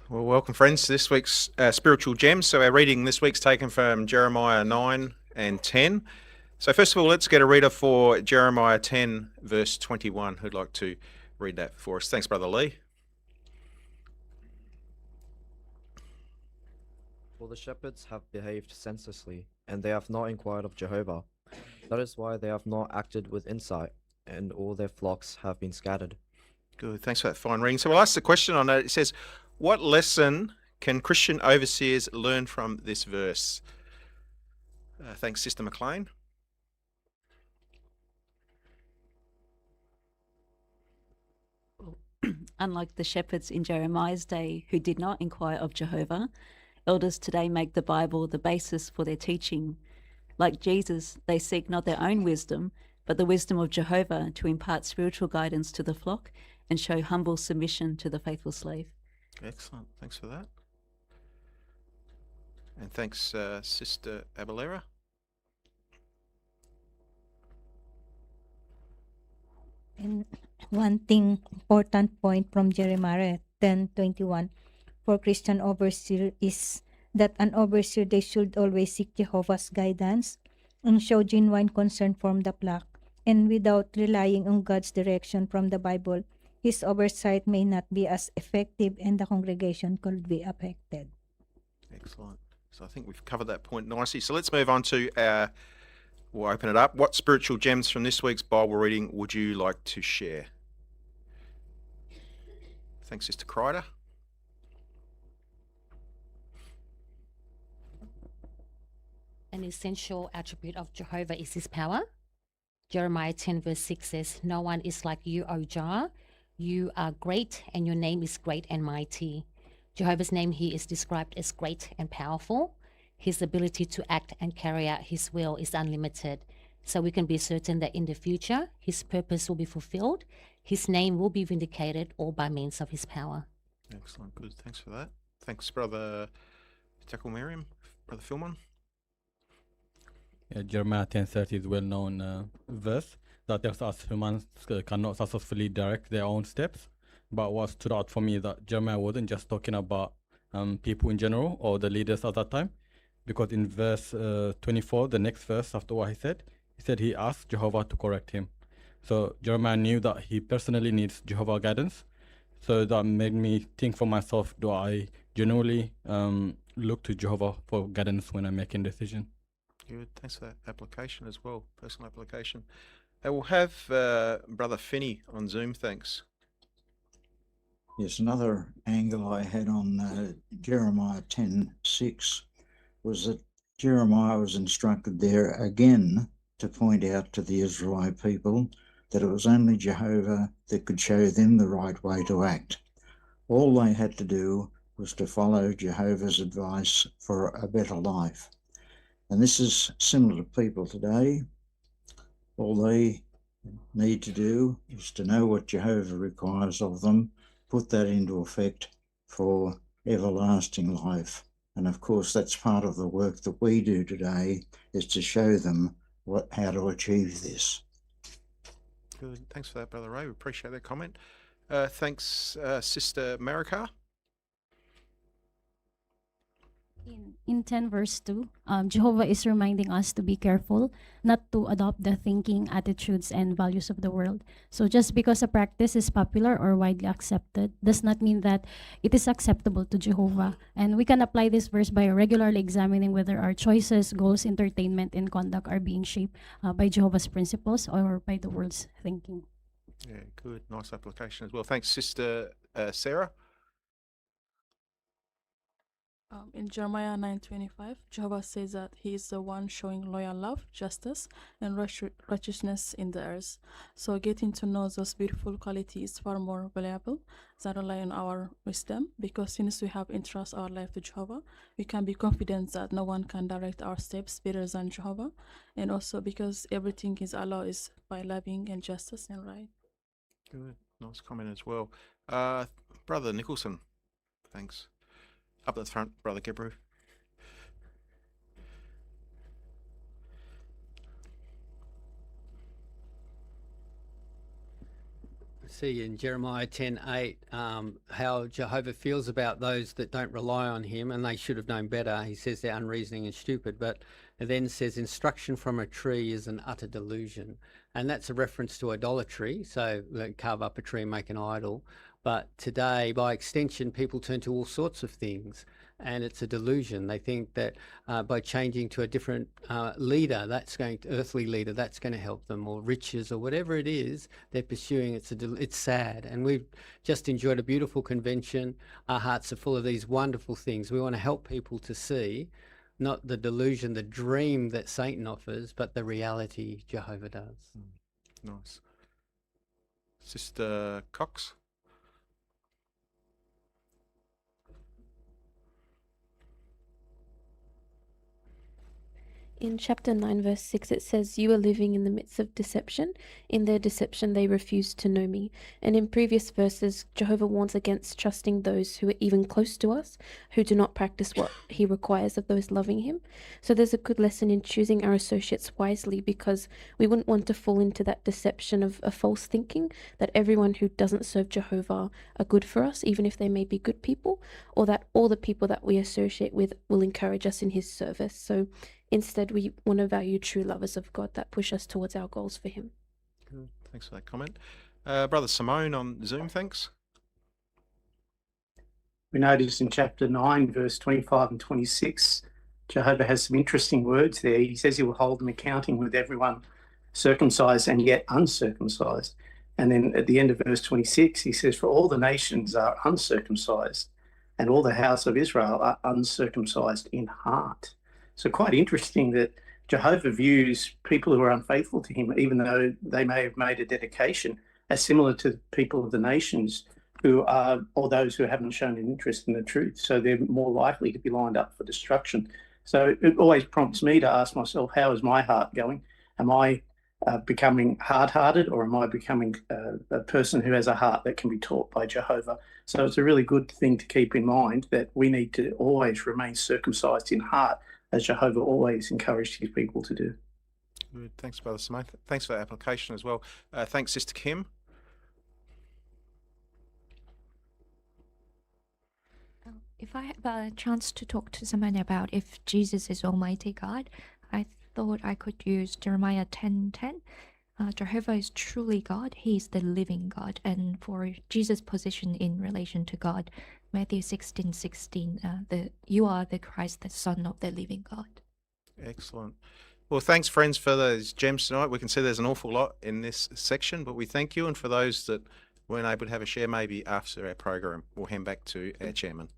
Well, welcome, friends, to this week's Spiritual Gems. So, our reading this week's taken from Jeremiah 9 and 10. So, first of all, let's get a reader for Jeremiah 10, verse 21, who'd like to read that for us. Thanks, Brother Lee. For the shepherds have behaved senselessly, and they have not inquired of Jehovah. That is why they have not acted with insight, and all their flocks have been scattered. Good. Thanks for that fine reading. So, we'll ask the question on it. It says, what lesson can Christian overseers learn from this verse? Thanks, Sister McLean. Unlike the shepherds in Jeremiah's day who did not inquire of Jehovah, elders today make the Bible the basis for their teaching. Like Jesus, they seek not their own wisdom, but the wisdom of Jehovah to impart spiritual guidance to the flock and show humble submission to the faithful slave. Excellent. Thanks for that. And thanks, Sister Abelera. And one thing important point from Jeremiah 10:21 for Christian overseer is that an overseer they should always seek Jehovah's guidance and show genuine concern from the flock, and without relying on God's direction from the Bible, his oversight may not be as effective and the congregation could be affected. Excellent. So I think we've covered that point nicely. So let's move on to we'll open it up. What spiritual gems from this week's Bible reading would you like to share? Thanks, Sister Kreider. An essential attribute of Jehovah is his power. Jeremiah 10 verse 6 says, "No one is like you, O Jah. You are great, and your name is great and mighty." Jehovah's name here is described as great and powerful. His ability to act and carry out his will is unlimited. So we can be certain that in the future, his purpose will be fulfilled. His name will be vindicated, all by means of his power. Excellent. Good. Thanks for that. Thanks, Brother Tackle Miriam. Brother Philmon. Yeah, Jeremiah 10:30 is well-known verse that tells us humans cannot successfully direct their own steps. But what stood out for me is that Jeremiah wasn't just talking about people in general or the leaders at that time, because in verse 24, the next verse after what he said he asked Jehovah to correct him. So Jeremiah knew that he personally needs Jehovah guidance. So that made me think for myself, do I genuinely look to Jehovah for guidance when I'm making decisions? Good. Thanks for that application as well, personal application. We'll have Brother Finney on Zoom. Thanks. Yes, another angle I had on Jeremiah 10:6 was that Jeremiah was instructed there again to point out to the Israelite people that it was only Jehovah that could show them the right way to act. All they had to do was to follow Jehovah's advice for a better life. And this is similar to people today. All they need to do is to know what Jehovah requires of them, put that into effect for everlasting life. And of course, that's part of the work that we do today, is to show them how to achieve this. Good. Thanks for that, Brother Ray. We appreciate that comment. Thanks, Sister Marika. In 10 verse 2, Jehovah is reminding us to be careful not to adopt the thinking, attitudes, and values of the world. So just because a practice is popular or widely accepted does not mean that it is acceptable to Jehovah. And we can apply this verse by regularly examining whether our choices, goals, entertainment, and conduct are being shaped by Jehovah's principles or by the world's thinking. Yeah, good. Nice application as well. Thanks, Sister Sarah. In Jeremiah 9:25, Jehovah says that he is the one showing loyal love, justice, and righteousness in the earth. So getting to know those beautiful qualities is far more valuable than relying on our wisdom, because since we have entrusted our life to Jehovah, we can be confident that no one can direct our steps better than Jehovah, and also because everything is Allah is by loving and justice and right. Good. Nice comment as well. Brother Nicholson, thanks. Up at the front, Brother Gebru. see in Jeremiah 10:8 how Jehovah feels about those that don't rely on him, and they should have known better. He says they're unreasoning and stupid, but it then says instruction from a tree is an utter delusion. And that's a reference to idolatry. So they carve up a tree and make an idol. But today, by extension, people turn to all sorts of things, and it's a delusion. They think that by changing to a different leader, earthly leader, that's going to help them, or riches, or whatever it is they're pursuing. It's sad. And we've just enjoyed a beautiful convention. Our hearts are full of these wonderful things. We want to help people to see not the delusion, the dream that Satan offers, but the reality Jehovah does. Nice. Sister Cox? In chapter 9, verse 6, it says, "You are living in the midst of deception. In their deception, they refuse to know me." And in previous verses, Jehovah warns against trusting those who are even close to us, who do not practice what he requires of those loving him. So there's a good lesson in choosing our associates wisely, because we wouldn't want to fall into that deception of a false thinking that everyone who doesn't serve Jehovah are good for us, even if they may be good people, or that all the people that we associate with will encourage us in his service. So instead, we want to value true lovers of God that push us towards our goals for him. Good. Thanks for that comment. Brother Simone on Zoom, thanks. We noticed in chapter 9, verse 25 and 26, Jehovah has some interesting words there. He says he will hold them accounting with everyone circumcised and yet uncircumcised. And then at the end of verse 26, he says, "For all the nations are uncircumcised, and all the house of Israel are uncircumcised in heart." So quite interesting that Jehovah views people who are unfaithful to him, even though they may have made a dedication, as similar to people of the nations who are, or those who haven't shown an interest in the truth. So they're more likely to be lined up for destruction. So it always prompts me to ask myself, how is my heart going? Am I becoming hard-hearted, or am I becoming a person who has a heart that can be taught by Jehovah? So it's a really good thing to keep in mind that we need to always remain circumcised in heart, as Jehovah always encouraged his people to do. Good. Thanks, Brother Simone. Thanks for that application as well. Thanks, Sister Kim. If I have a chance to talk to someone about if Jesus is Almighty God, I thought I could use Jeremiah 10:10. Jehovah is truly God. He is the living God. And for Jesus' position in relation to God, Matthew 16:16, you are the Christ, the Son of the living God. Excellent. Well, thanks, friends, for those gems tonight. We can see there's an awful lot in this section, but we thank you. And for those that weren't able to have a share, maybe after our program, we'll hand back to our chairman.